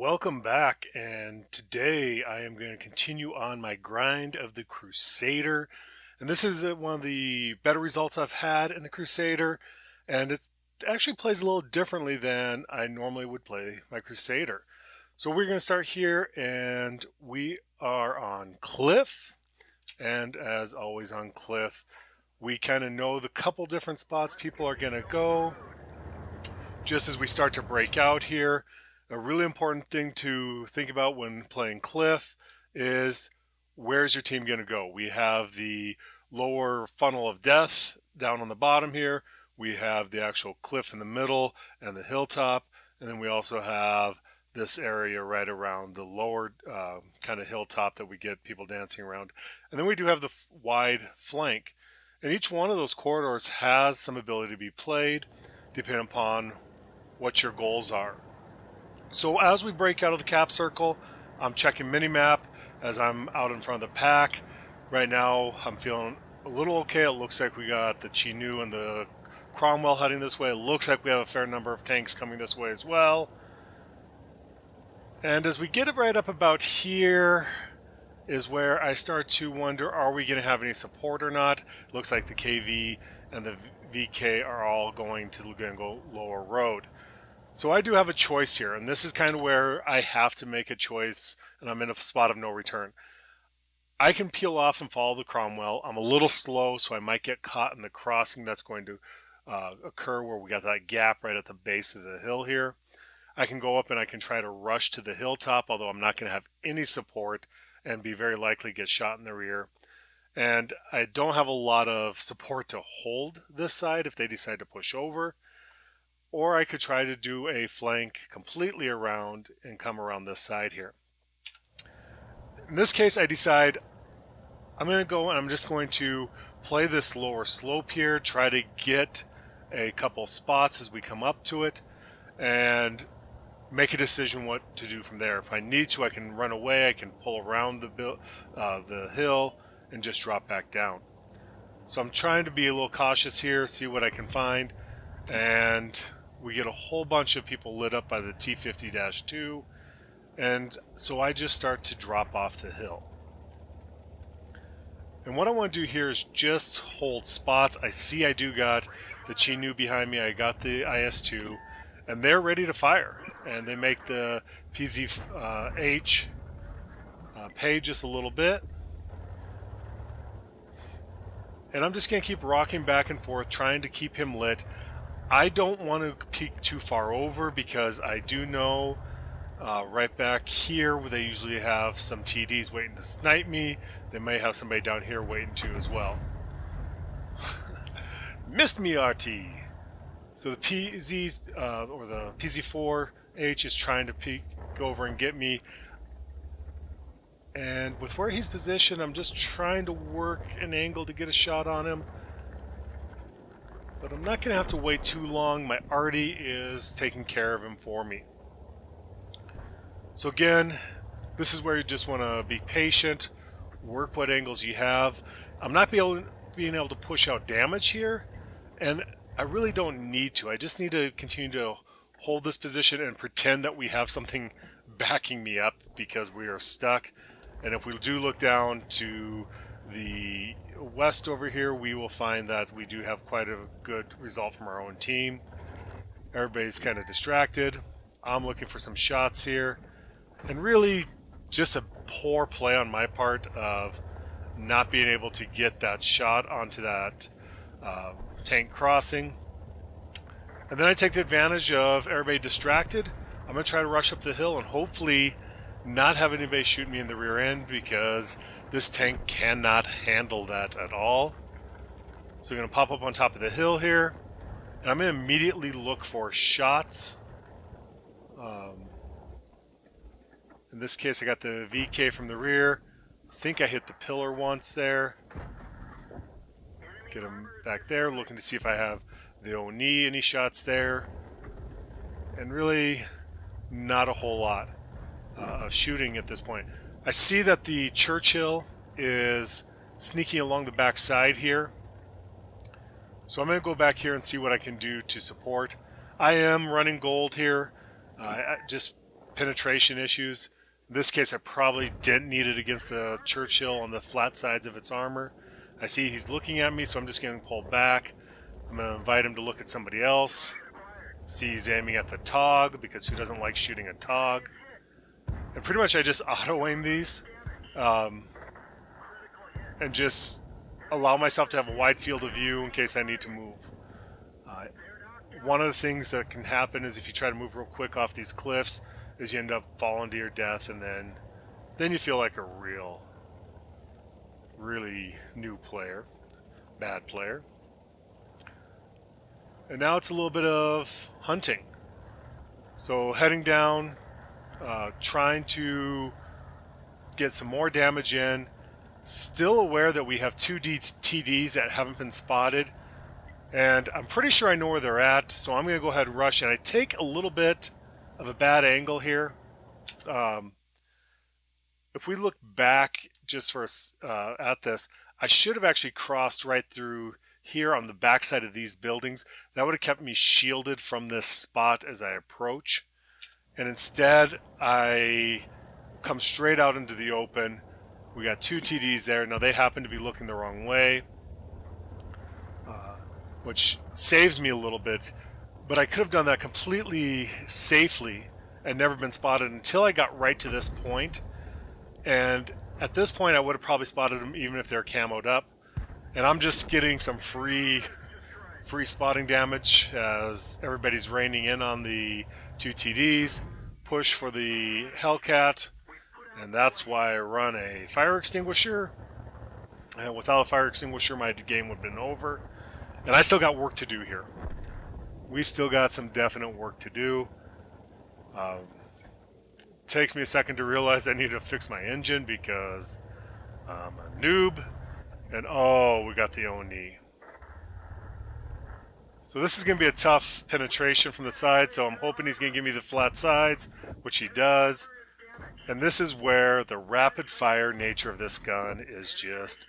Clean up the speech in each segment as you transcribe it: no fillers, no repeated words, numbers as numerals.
Welcome back, and today I am going to continue on my grind of the Crusader. And this is one of the better results I've had in the Crusader, and it actually plays a little differently than I normally would play my Crusader. So we're going to start here, and we are on Cliff. And as always on Cliff, we kind of know the couple different spots people are going to go just as we start to break out here. A really important thing to think about when playing Cliff is where's your team going to go? We have the lower funnel of death down on the bottom here. We have the actual cliff in the middle and the hilltop. And then we also have this area right around the lower kind of hilltop that we get people dancing around. And then we do have the wide flank. And each one of those corridors has some ability to be played depending upon what your goals are. So as we break out of the cap circle, I'm checking minimap as I'm out in front of the pack. Right now, I'm feeling a little okay. It looks like we got the Chinu and the Cromwell heading this way. It looks like we have a fair number of tanks coming this way as well. And as we get it right up about here is where I start to wonder, are we going to have any support or not? It looks like the KV and the VK are all going to go lower road. So I do have a choice here, and this is kind of where I have to make a choice, and I'm in a spot of no return. I can peel off and follow the Cromwell. I'm a little slow, so I might get caught in the crossing that's going to occur where we got that gap right at the base of the hill here. I can go up and I can try to rush to the hilltop, although I'm not going to have any support and be very likely to get shot in the rear. And I don't have a lot of support to hold this side if they decide to push over. Or I could try to do a flank completely around and come around this side here. In this case, I decide I'm going to go and I'm just going to play this lower slope here, try to get a couple spots as we come up to it, and make a decision what to do from there. If I need to, I can run away, I can pull around the hill and just drop back down. So I'm trying to be a little cautious here, see what I can find, and we get a whole bunch of people lit up by the T50-2, and so I just start to drop off the hill. And what I want to do here is just hold spots. I see I do got the Chinu behind me, I got the IS-2, and they're ready to fire. And they make the PZH pay just a little bit. And I'm just going to keep rocking back and forth, trying to keep him lit. I don't want to peek too far over because I do know right back here where they usually have some TDs waiting to snipe me. They may have somebody down here waiting to as well. Missed me, RT. So the PZ or the PZ4H is trying to peek over and get me. And with where he's positioned, I'm just trying to work an angle to get a shot on him. But I'm not going to have to wait too long. My arty is taking care of him for me. So again, this is where you just want to be patient, work what angles you have. I'm not being able to push out damage here, and I really don't need to. I just need to continue to hold this position and pretend that we have something backing me up because we are stuck. And if we do look down to the west over here, we will find that we do have quite a good result from our own team. Everybody's kind of distracted. I'm looking for some shots here, and really just a poor play on my part of not being able to get that shot onto that tank crossing. And then I take the advantage of everybody distracted. I'm going to try to rush up the hill and hopefully not have anybody shoot me in the rear end because this tank cannot handle that at all. So I'm going to pop up on top of the hill here, and I'm going to immediately look for shots. In this case, I got the VK from the rear. I think I hit the pillar once there. Get him back there, looking to see if I have the Oni, any shots there. And really, not a whole lot of shooting at this point. I see that the Churchill is sneaking along the back side here. So I'm going to go back here and see what I can do to support. I am running gold here. Just penetration issues. In this case, I probably didn't need it against the Churchill on the flat sides of its armor. I see he's looking at me, so I'm just going to pull back. I'm going to invite him to look at somebody else. See he's aiming at the Tog, because who doesn't like shooting a Tog? And pretty much I just auto-aim these. And just allow myself to have a wide field of view in case I need to move. One of the things that can happen is if you try to move real quick off these cliffs, is you end up falling to your death, and then you feel like a really new player, bad player. And now it's a little bit of hunting. So heading down, trying to get some more damage in. Still aware that we have two TDs that haven't been spotted, and I'm pretty sure I know where they're at, so I'm going to go ahead and rush, and I take a little bit of a bad angle here. If we look back just for at this, I should have actually crossed right through here on the backside of these buildings. That would have kept me shielded from this spot as I approach, and instead I come straight out into the open. We got two TDs there. Now they happen to be looking the wrong way, which saves me a little bit, but I could have done that completely safely and never been spotted until I got right to this point. And at this point I would have probably spotted them even if they're camoed up. And I'm just getting some free spotting damage as everybody's raining in on the two TDs. Push for the Hellcat, and that's why I run a fire extinguisher. And without a fire extinguisher, my game would have been over. And I still got work to do here. We still got some definite work to do. Takes me a second to realize I need to fix my engine because I'm a noob. And oh, we got the Oni. So this is going to be a tough penetration from the side, so I'm hoping he's going to give me the flat sides, which he does. And this is where the rapid fire nature of this gun is just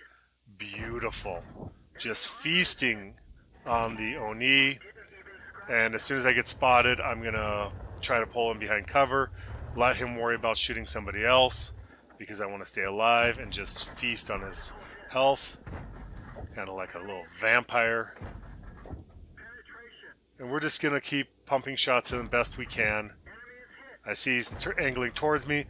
beautiful. Just feasting on the Oni. And as soon as I get spotted, I'm going to try to pull him behind cover, let him worry about shooting somebody else, because I want to stay alive and just feast on his health. Kind of like a little vampire. And we're just going to keep pumping shots in the best we can. I see he's angling towards me,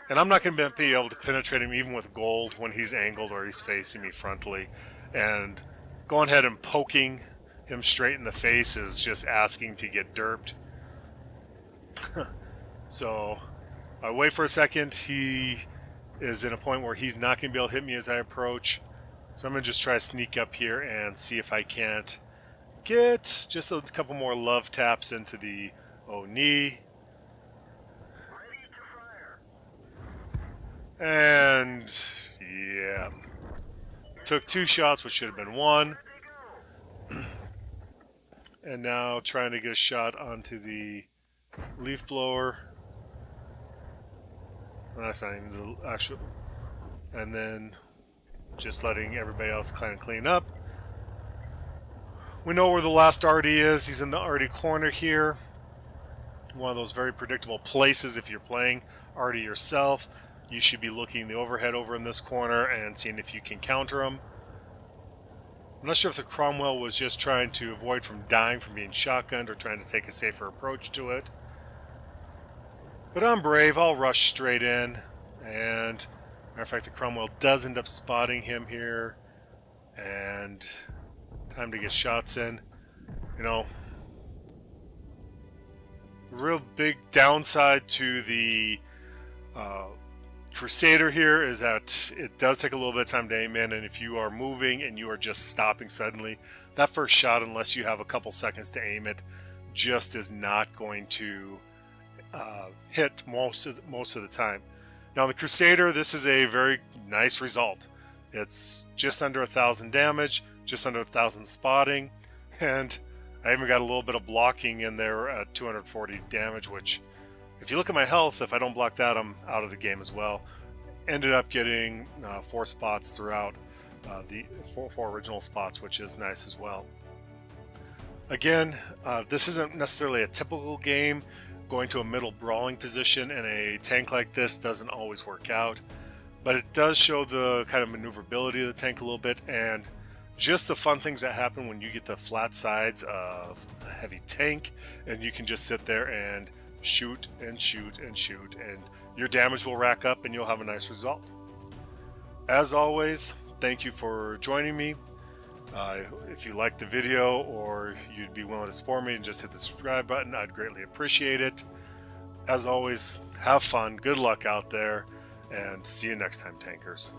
and I'm not going to be able to penetrate him even with gold when he's angled or he's facing me frontally. And going ahead and poking him straight in the face is just asking to get derped. So I wait for a second. He is in a point where he's not going to be able to hit me as I approach. So I'm going to just try to sneak up here and see if I can't get just a couple more love taps into the Oni. And yeah, took two shots, which should have been one. And now trying to get a shot onto the leaf blower. That's not even the actual. And then just letting everybody else kind of clean up. We know where the last Artie is. He's in the Artie corner here. One of those very predictable places if you're playing Artie yourself. You should be looking the overhead over in this corner and seeing if you can counter him. I'm not sure if the Cromwell was just trying to avoid from dying from being shotgunned or trying to take a safer approach to it. But I'm brave. I'll rush straight in. And matter of fact, the Cromwell does end up spotting him here. And time to get shots in. You know, the real big downside to the Crusader here is that it does take a little bit of time to aim in, and if you are moving and you are just stopping suddenly, that first shot, unless you have a couple seconds to aim it, just is not going to hit most of the time. Now the Crusader, this is a very nice result. It's just under 1,000 damage, just under 1,000 spotting, and I even got a little bit of blocking in there at 240 damage, which, if you look at my health, if I don't block that, I'm out of the game as well. Ended up getting 4 spots throughout the four original spots, which is nice as well. Again, this isn't necessarily a typical game, going to a middle brawling position in a tank like this doesn't always work out, but it does show the kind of maneuverability of the tank a little bit, and just the fun things that happen when you get the flat sides of a heavy tank and you can just sit there and shoot and shoot and shoot, and your damage will rack up and you'll have a nice result. As always, thank you for joining me. If you liked the video or you'd be willing to support me and just hit the subscribe button, I'd greatly appreciate it. As always, have fun, good luck out there, and see you next time, tankers.